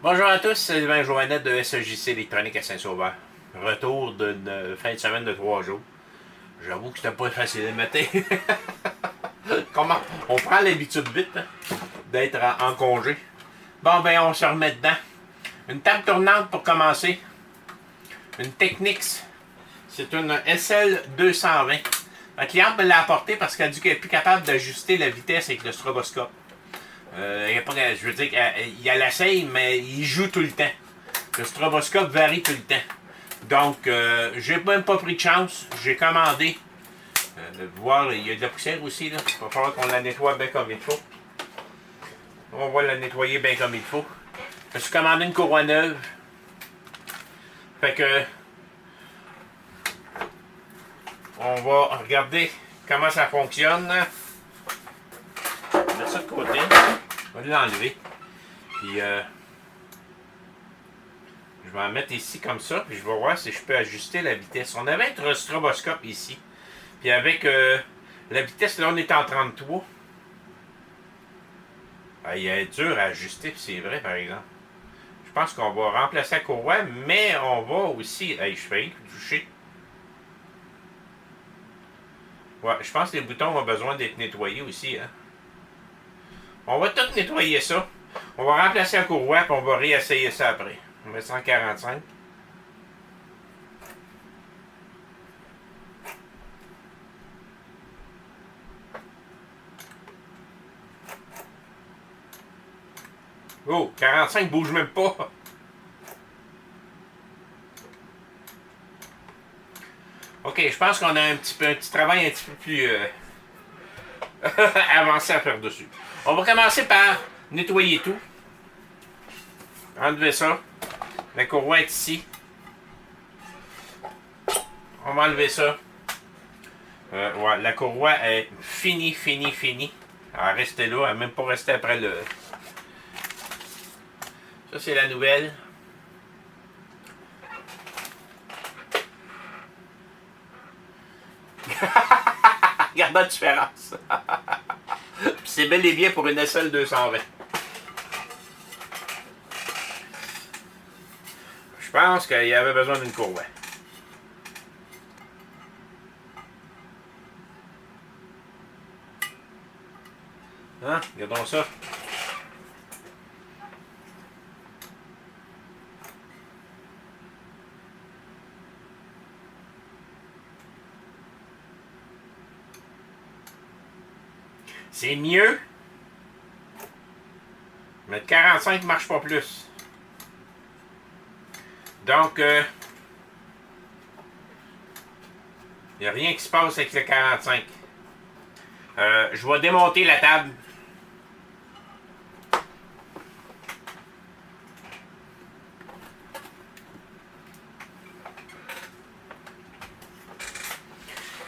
Bonjour à tous, c'est Sylvain Joannette de SEJC Électronique à Saint-Sauveur. Retour d'une fin de semaine de 3 jours. J'avoue que c'était pas facile à matin. Comment? On prend l'habitude vite hein, d'être en congé. Bon ben on se remet dedans. Une table tournante pour commencer. Une Technics. C'est une SL220. Ma cliente me l'a apportée parce qu'elle a dit qu'elle est plus capable d'ajuster la vitesse avec le stroboscope. Je veux dire qu'il l'essaye, mais il joue tout le temps. Le stroboscope varie tout le temps. Donc, j'ai même pas pris de chance. J'ai commandé. Voir, il y a de la poussière aussi. Là. Il va falloir qu'on la nettoie bien comme il faut. On va la nettoyer bien comme il faut. Je me suis commandé une courroie neuve. Fait que... On va regarder comment ça fonctionne. Je vais mettre ça de côté. Je vais l'enlever. Puis je vais en mettre ici comme ça. Puis je vais voir si je peux ajuster la vitesse. On avait un stroboscope ici. Puis avec la vitesse, là on est en 33. Il est dur à ajuster, c'est vrai par exemple. Je pense qu'on va remplacer la courroie, mais on va aussi... je fais toucher. Ouais, je pense que les boutons ont besoin d'être nettoyés aussi. Hein. On va tout nettoyer ça. On va remplacer la courroie et on va réessayer ça après. On met 145. Oh, 45 bouge même pas. Ok, je pense qu'on a un petit travail un petit peu plus avancé à faire dessus. On va commencer par nettoyer tout. Enlever ça. La courroie est ici. On va enlever ça. Ouais, la courroie est finie. Elle va rester là. Elle va même pas rester après le... Ça, c'est la nouvelle. Regarde la différence. C'est bel et bien pour une SL220. Je pense qu'il y avait besoin d'une courroie. Hein? Regardons ça. C'est mieux. Mais le 45 ne marche pas plus. Donc, il n'y a rien qui se passe avec le 45. Je vais démonter la table.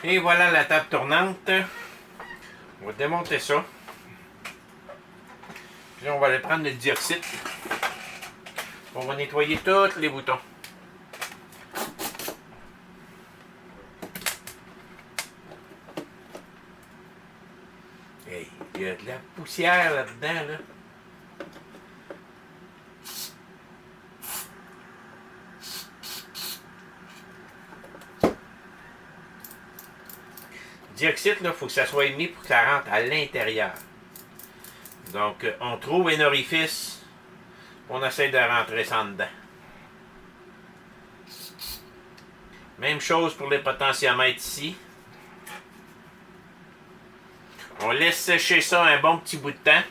Et voilà la table tournante. On va démonter ça. Puis là, on va aller prendre le dioxyde. On va nettoyer tous les boutons. Hey, il y a de la poussière là-dedans, là. Dioxyde, il faut que ça soit mis pour que ça rentre à l'intérieur. Donc, on trouve un orifice, on essaie de rentrer ça en dedans. Même chose pour les potentiomètres ici. On laisse sécher ça un bon petit bout de temps.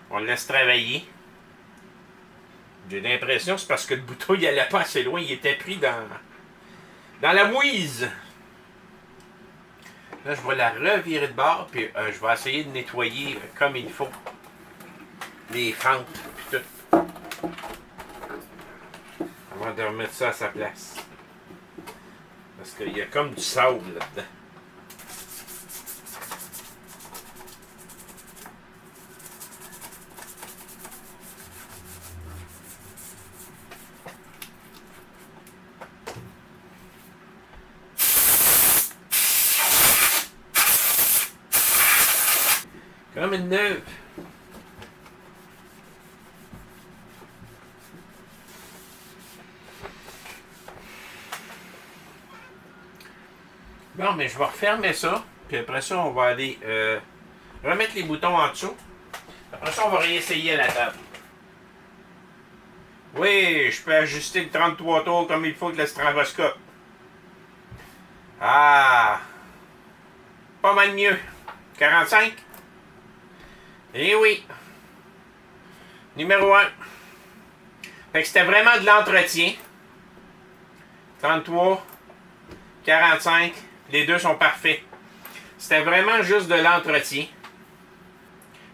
On le laisse travailler. J'ai l'impression que c'est parce que le bouton il allait pas assez loin, il était pris dans la mouise. Là, je vais la revirer de bord, puis je vais essayer de nettoyer comme il faut. Les fentes, puis tout. de remettre ça à sa place. Parce qu'il y a comme du sable là-dedans. Comme une neuve. Bon, mais je vais refermer ça. Puis après ça, on va aller remettre les boutons en dessous. Après ça, on va réessayer à la table. Oui, je peux ajuster le 33 tours comme il faut avec le stroboscope. Ah! Pas mal mieux. 45? Eh oui. Numéro 1. Fait que c'était vraiment de l'entretien. 33, 45, les deux sont parfaits. C'était vraiment juste de l'entretien.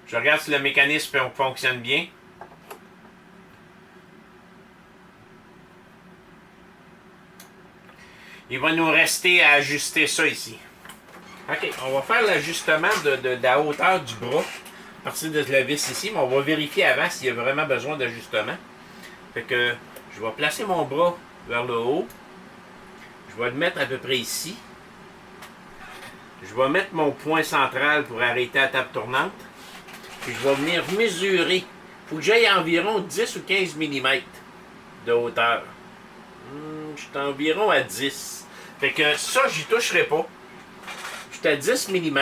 Je regarde si le mécanisme fonctionne bien. Il va nous rester à ajuster ça ici. OK, on va faire l'ajustement de la hauteur du bras à partir de la vis ici, mais on va vérifier avant s'il y a vraiment besoin d'ajustement. Fait que je vais placer mon bras vers le haut. Je vais le mettre à peu près ici. Je vais mettre mon point central pour arrêter la table tournante. Puis je vais venir mesurer. Il faut que j'aille environ 10 ou 15 mm de hauteur. Je suis environ à 10. Fait que ça, j'y toucherai pas. Je suis à 10 mm.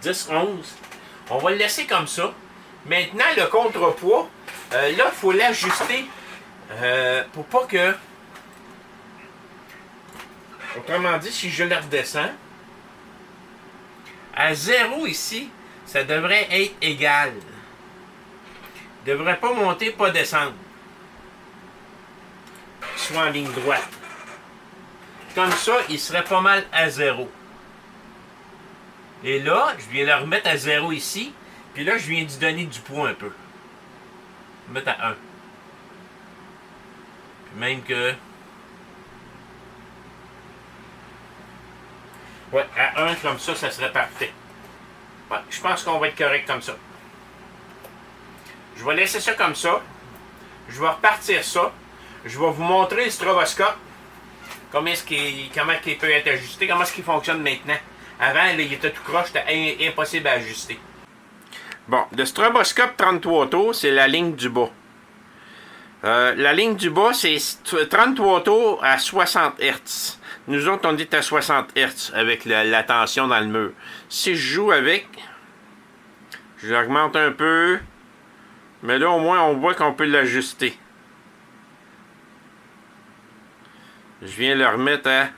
10, 11. On va le laisser comme ça. Maintenant, le contrepoids, là, il faut l'ajuster pour pas que... Autrement dit, si je le redescends, à 0 ici, ça devrait être égal. Il ne devrait pas monter, pas descendre. Soit en ligne droite. Comme ça, il serait pas mal à 0. Et là, je viens le remettre à 0 ici. Puis là, je viens d'y donner du poids un peu. Je vais mettre à 1. Puis même que... Ouais, à 1 comme ça, ça serait parfait. Ouais, je pense qu'on va être correct comme ça. Je vais laisser ça comme ça. Je vais repartir ça. Je vais vous montrer le stroboscope. Comment il peut être ajusté. Comment est-ce qu'il fonctionne maintenant. Avant, là, il était tout croche. C'était impossible à ajuster. Bon, le stroboscope 33 tours, c'est la ligne du bas. La ligne du bas, c'est 33 tours à 60 Hz. Nous autres, on est à 60 Hz avec la tension dans le mur. Si je joue avec, j'augmente un peu. Mais là, au moins, on voit qu'on peut l'ajuster. Je viens le remettre à...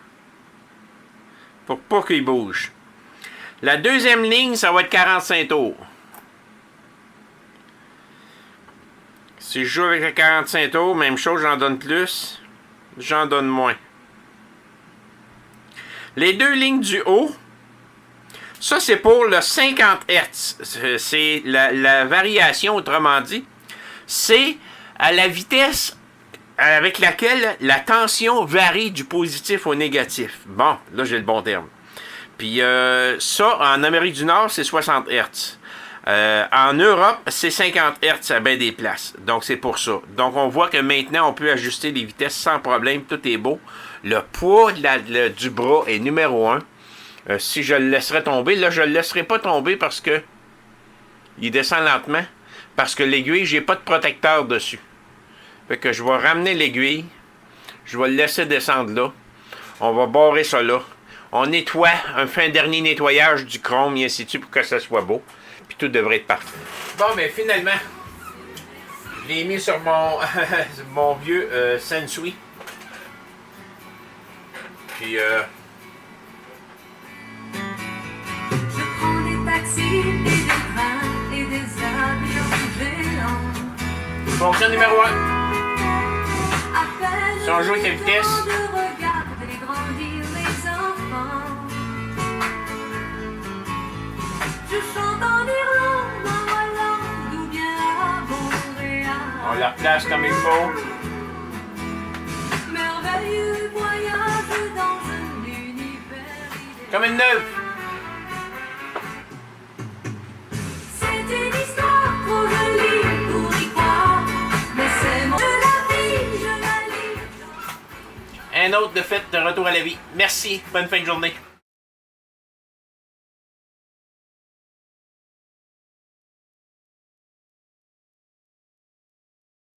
pour pas qu'il bouge. La deuxième ligne, ça va être 45 tours. Si je joue avec le 45 tours, même chose, j'en donne plus, j'en donne moins. Les deux lignes du haut, ça c'est pour le 50 Hz. C'est la variation, autrement dit. C'est à la vitesse avec laquelle la tension varie du positif au négatif. Bon, là j'ai le bon terme. Puis ça, en Amérique du Nord, c'est 60 Hz. En Europe, c'est 50 Hz à bien des places. Donc, c'est pour ça. Donc, on voit que maintenant, on peut ajuster les vitesses sans problème. Tout est beau. Le poids du bras est numéro 1. Si je le laisserais tomber, là, je ne le laisserai pas tomber parce que il descend lentement. Parce que l'aiguille, j'ai pas de protecteur dessus. Fait que je vais ramener l'aiguille. Je vais le laisser descendre là. On va barrer ça là. On nettoie, fait un dernier nettoyage du chrome et ainsi de suite pour que ça soit beau. Puis tout devrait être parfait. Bon, mais finalement, je l'ai mis sur mon, mon vieux Sensui. Puis, je prends des taxis, et des trains et des avions géants. fonction numéro 1. Si on joue avec la vitesse. Je chante en Irlande, en Hollande ou bien à Montréal. la replace comme il faut. Merveilleux voyage dans un univers idéal. Comme une neuve. C'est une histoire trop jolie pour y croire, mais c'est mon... Je la vis, je la lis. Un autre de fait de retour à la vie. Merci. Bonne fin de journée.